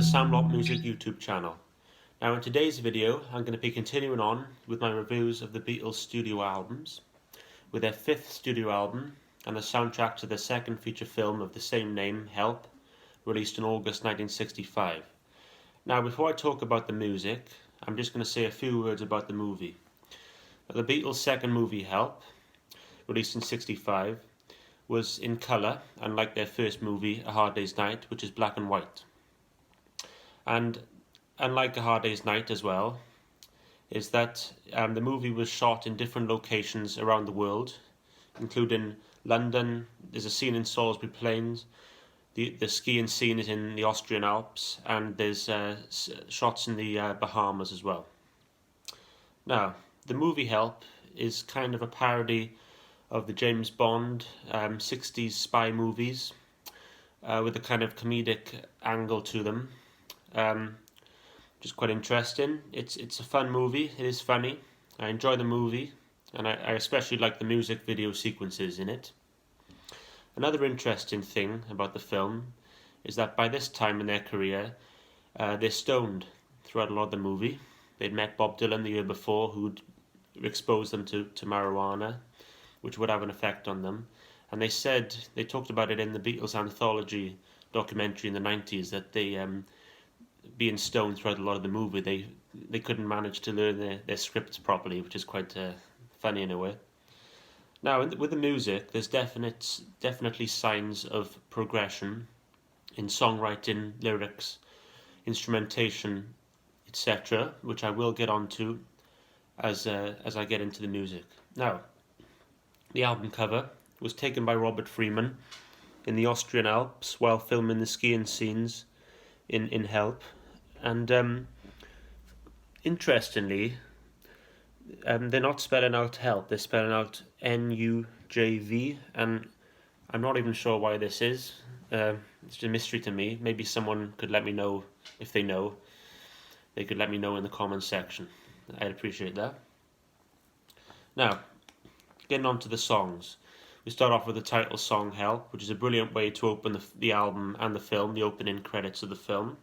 the Samlock Music YouTube channel. Now in today's video I'm going to be continuing on with my reviews of the Beatles studio albums, with their fifth studio album and the soundtrack to their second feature film of the same name, Help, released in August 1965. Now before I talk about the music, I'm just going to say a few words about the movie. The Beatles' second movie, Help, released in '65, was in colour, unlike their first movie, A Hard Day's Night, which is black and white. And unlike A Hard Day's Night as well, is that the movie was shot in different locations around the world, including London. There's a scene in Salisbury Plains, the skiing scene is in the Austrian Alps, and there's shots in the Bahamas as well. Now, the movie Help is kind of a parody of the James Bond 60s spy movies, with a kind of comedic angle to them, which is quite interesting. It's a fun movie. It is funny. I enjoy the movie, and I especially like the music video sequences in it. Another interesting thing about the film is that by this time in their career, they're stoned throughout a lot of the movie. They'd met Bob Dylan the year before, who'd exposed them to marijuana, which would have an effect on them. And they talked about it in the Beatles anthology documentary in the 90s, that they, being stoned throughout a lot of the movie, they couldn't manage to learn their scripts properly, which is quite funny in a way. Now, with the music, there's definitely signs of progression in songwriting, lyrics, instrumentation, etc., which I will get onto as I get into the music. Now, the album cover was taken by Robert Freeman in the Austrian Alps while filming the skiing scenes in Help. And interestingly, they're not spelling out Help, they're spelling out N-U-J-V, and I'm not even sure why this is. It's a mystery to me. Maybe someone could let me know. If they know, they could let me know in the comments section. I'd appreciate that. Now, getting on to the songs. We start off with the title song, Help, which is a brilliant way to open the album and the film, the opening credits of the film.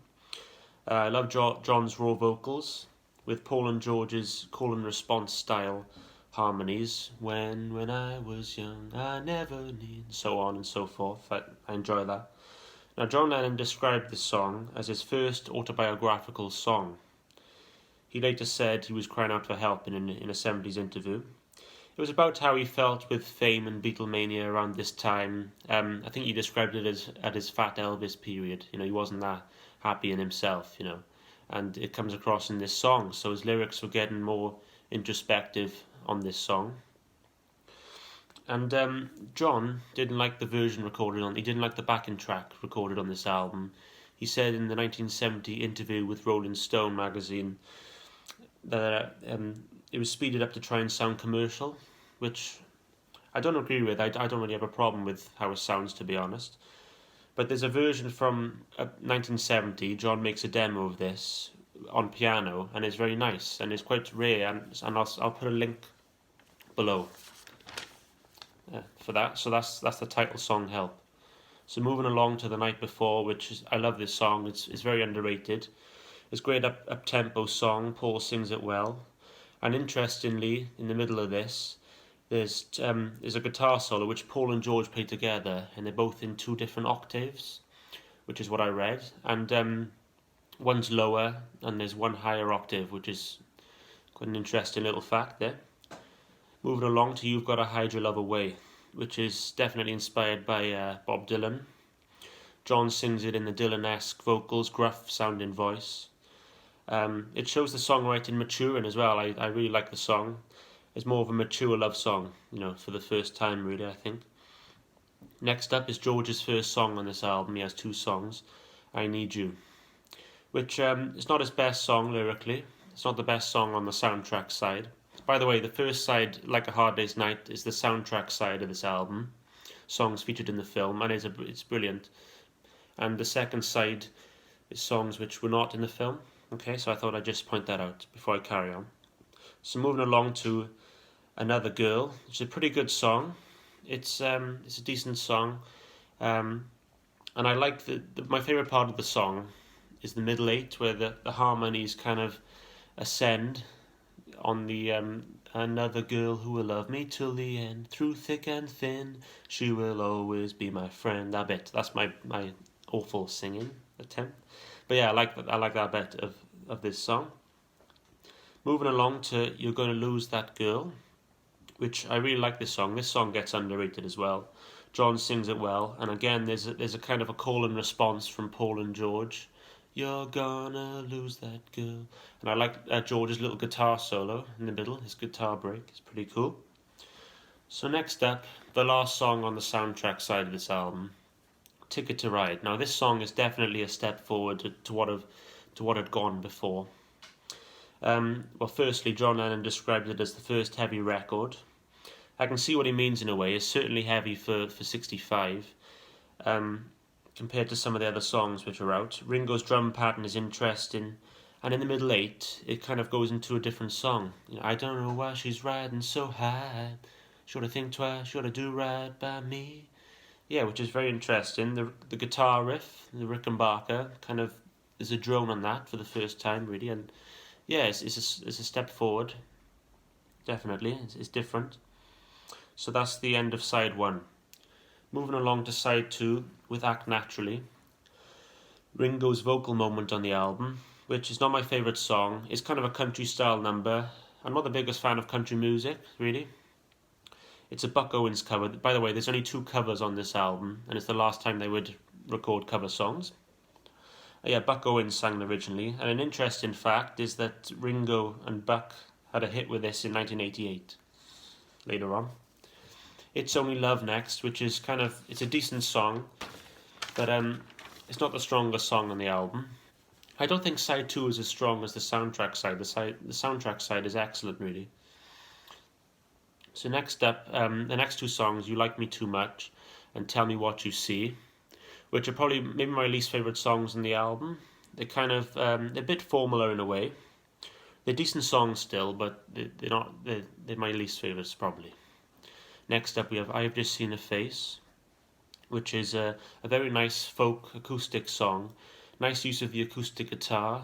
I love John's raw vocals, with Paul and George's call and response style harmonies. When I was young, I never need, so on and so forth. I enjoy that. Now, John Lennon described this song as his first autobiographical song. He later said he was crying out for help in a 70s interview. It was about how he felt with fame and Beatlemania around this time. I think he described it as at his Fat Elvis period. He wasn't that happy in himself, and it comes across in this song. So his lyrics were getting more introspective on this song. And John didn't like the version recorded on. He didn't like the backing track recorded on this album. He said in the 1970 interview with Rolling Stone magazine that it was speeded up to try and sound commercial, which I don't agree with. I don't really have a problem with how it sounds, to be honest. But there's a version from 1970. John makes a demo of this on piano, and it's very nice, and it's quite rare, and I'll put a link below for that. So that's the title song, Help. So moving along to The Night Before, which is, I love this song. It's very underrated. It's a great up-tempo song. Paul sings it well. And interestingly, in the middle of this, there's a guitar solo which Paul and George play together, and they're both in 2 different octaves, which is what I read. And one's lower, and there's one higher octave, which is quite an interesting little fact there. Moving along to You've Gotta Hide Your Love Away, which is definitely inspired by Bob Dylan. John sings it in the Dylan-esque vocals, gruff-sounding voice. It shows the songwriting maturing as well. I really like the song. It's more of a mature love song, for the first time, really, I think. Next up is George's first song on this album. He has 2 songs, I Need You, which is not his best song lyrically. It's not the best song on the soundtrack side. By the way, the first side, Like a Hard Day's Night, is the soundtrack side of this album. Songs featured in the film, and it's brilliant. And the second side is songs which were not in the film. Okay, so I thought I'd just point that out before I carry on. So moving along to Another Girl, which is a pretty good song. It's a decent song. And I like my favourite part of the song is the middle eight, where the harmonies kind of ascend on the another girl who will love me till the end, through thick and thin, she will always be my friend. That bit, that's my awful singing attempt, but yeah, I like that bit of this song. Moving along to You're Gonna Lose That Girl, which I really like this song. This song gets underrated as well. John sings it well, and again there's a kind of a call and response from Paul and George. You're gonna lose that girl. And I like George's little guitar solo in the middle, his guitar break. It's pretty cool. So next up, the last song on the soundtrack side of this album, Ticket to Ride. Now this song is definitely a step forward to what had gone before. Well, firstly, John Lennon described it as the first heavy record. I can see what he means in a way. It's certainly heavy for 65. Compared to some of the other songs which are out. Ringo's drum pattern is interesting, and in the middle eight, it kind of goes into a different song. I don't know why she's riding so high. Should I think twice? Should I do right by me? Yeah, which is very interesting. The guitar riff, the Rickenbacker, kind of there's a drone on that for the first time, really, and yeah, it's a step forward. Definitely, it's different. So that's the end of side one. Moving along to side two with Act Naturally. Ringo's vocal moment on the album, which is not my favourite song. It's kind of a country style number. I'm not the biggest fan of country music, really. It's a Buck Owens cover. By the way, there's only 2 covers on this album, and it's the last time they would record cover songs. Yeah, Buck Owens sang it originally, and an interesting fact is that Ringo and Buck had a hit with this in 1988, later on. It's Only Love next, which is it's a decent song, but it's not the strongest song on the album. I don't think side 2 is as strong as the soundtrack side. The soundtrack side is excellent, really. So next up, the next 2 songs, You Like Me Too Much and Tell Me What You See, which are probably maybe my least favourite songs on the album. They're they're a bit formular in a way. They're decent songs still, but they're my least favourites probably. Next up we have I Have Just Seen a Face, which is a very nice folk acoustic song. Nice use of the acoustic guitar,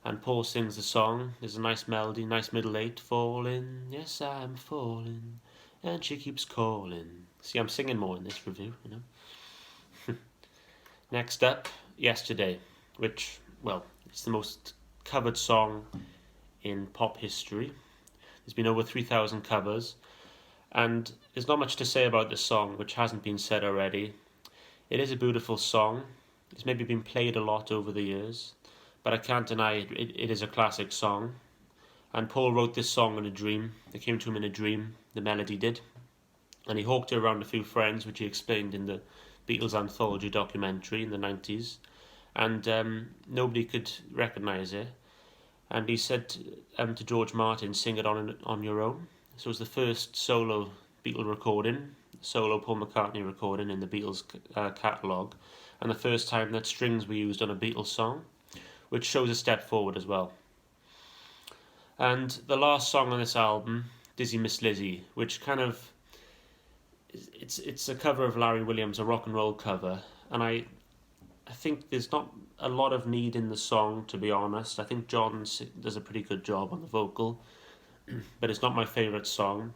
and Paul sings the song. There's a nice melody, nice middle eight. Falling, yes I'm falling, and she keeps calling. See, I'm singing more in this review, you know. Next up, Yesterday, which, well, it's the most covered song in pop history. There's been over 3,000 covers. And there's not much to say about this song, which hasn't been said already. It is a beautiful song. It's maybe been played a lot over the years, but I can't deny it is a classic song. And Paul wrote this song in a dream. It came to him in a dream, the melody did. And he hawked it around a few friends, which he explained in the Beatles anthology documentary in the 90s. And nobody could recognise it. And he said to George Martin, sing it on your own. So it was the first solo Beatle recording, solo Paul McCartney recording in the Beatles catalogue, and the first time that strings were used on a Beatles song, which shows a step forward as well. And the last song on this album, Dizzy Miss Lizzy, which it's a cover of Larry Williams, a rock and roll cover, and I think there's not a lot of need in the song, to be honest. I think John does a pretty good job on the vocal, but it's not my favourite song.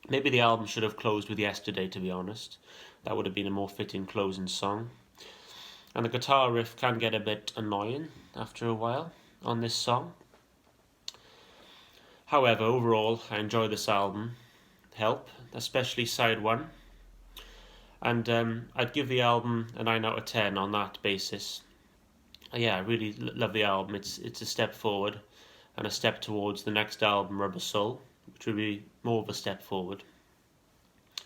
Maybe the album should have closed with Yesterday, to be honest. That would have been a more fitting closing song. And the guitar riff can get a bit annoying after a while on this song. However, overall, I enjoy this album. Help, especially side 1. And I'd give the album a 9 out of 10 on that basis. Yeah, I really love the album. It's a step forward and a step towards the next album, Rubber Soul, which will be more of a step forward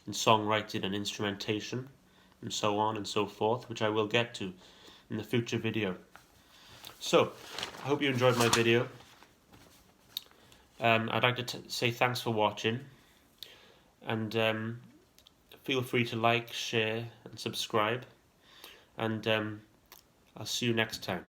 in songwriting and instrumentation and so on and so forth, which I will get to in the future video. So, I hope you enjoyed my video. I'd like to say thanks for watching, and feel free to like, share and subscribe, and I'll see you next time.